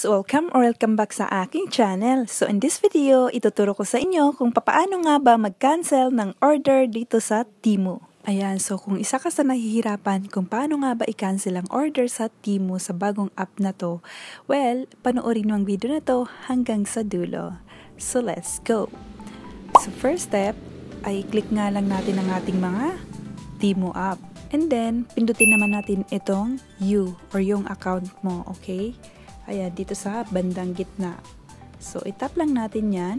guys! Welcome back sa aking channel. So in this video, ituturo ko sa inyo kung paano nga ba mag-cancel ng order dito sa Temu. Ayan, so kung isa ka sa nahihirapan kung paano nga ba i-cancel ang order sa Temu sa bagong app na to, well, panoorin mo ang video na to hanggang sa dulo. So let's go! So first step, ay click nga lang natin ang ating mga Temu app. And then, pindutin naman natin itong you or yung account mo, okay? Ayan, dito sa bandang gitna. So, itap lang natin yan.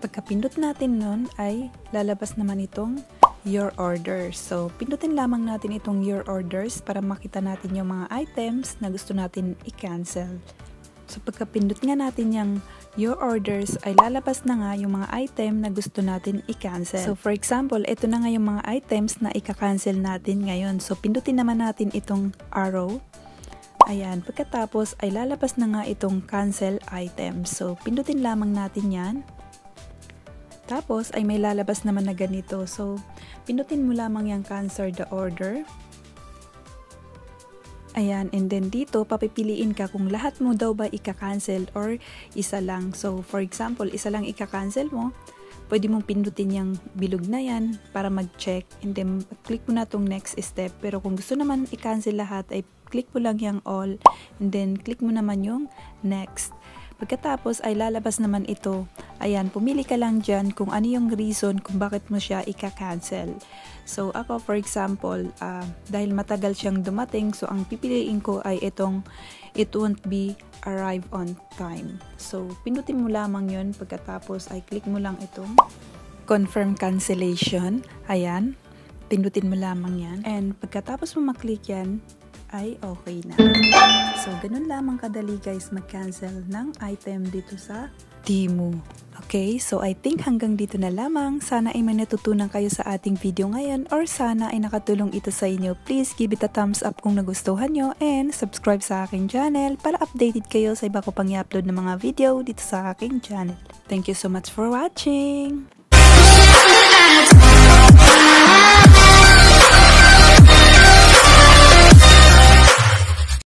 Pagkapindot natin nun, ay lalabas naman itong your orders. So, pindutin lamang natin itong your orders para makita natin yung mga items na gusto natin i-cancel. So, pagkapindot nga natin yung your orders, ay lalabas na nga yung mga item na gusto natin i-cancel. So, for example, ito na nga yung mga items na i-cancel natin ngayon. So, pindutin naman natin itong arrow. Ayan, pagkatapos ay lalabas na nga itong cancel item. So, pindutin lamang natin yan. Tapos ay may lalabas naman na ganito. So, pindutin mo lamang yung cancel the order. Ayan, and then dito, papipiliin ka kung lahat mo daw ba ika-cancel or isa lang. So, for example, isa lang ika-cancel mo, pwede mong pindutin yung bilog na yan para mag-check. And then, click mo na itong next step. Pero kung gusto naman i-cancel lahat, ay click mo lang yung all. And then, click mo naman yung next. Pagkatapos ay lalabas naman ito. Ayan, pumili ka lang dyan kung ano yung reason kung bakit mo siya ika-cancel. So, ako for example, dahil matagal siyang dumating, so ang pipiliin ko ay itong it won't be arrive on time. So, pindutin mo lamang yun. Pagkatapos ay click mo lang itong confirm cancellation. Ayan, pindutin mo lamang yan. And pagkatapos mo maklik yan, ay okay na. So, ganun lamang kadali guys mag-cancel ng item dito sa Temu. Okay, so I think hanggang dito na lamang. Sana ay may natutunan kayo sa ating video ngayon or sana ay nakatulong ito sa inyo. Please give it a thumbs up kung nagustuhan nyo and subscribe sa aking channel para updated kayo sa iba ko pang i-upload ng mga video dito sa aking channel. Thank you so much for watching!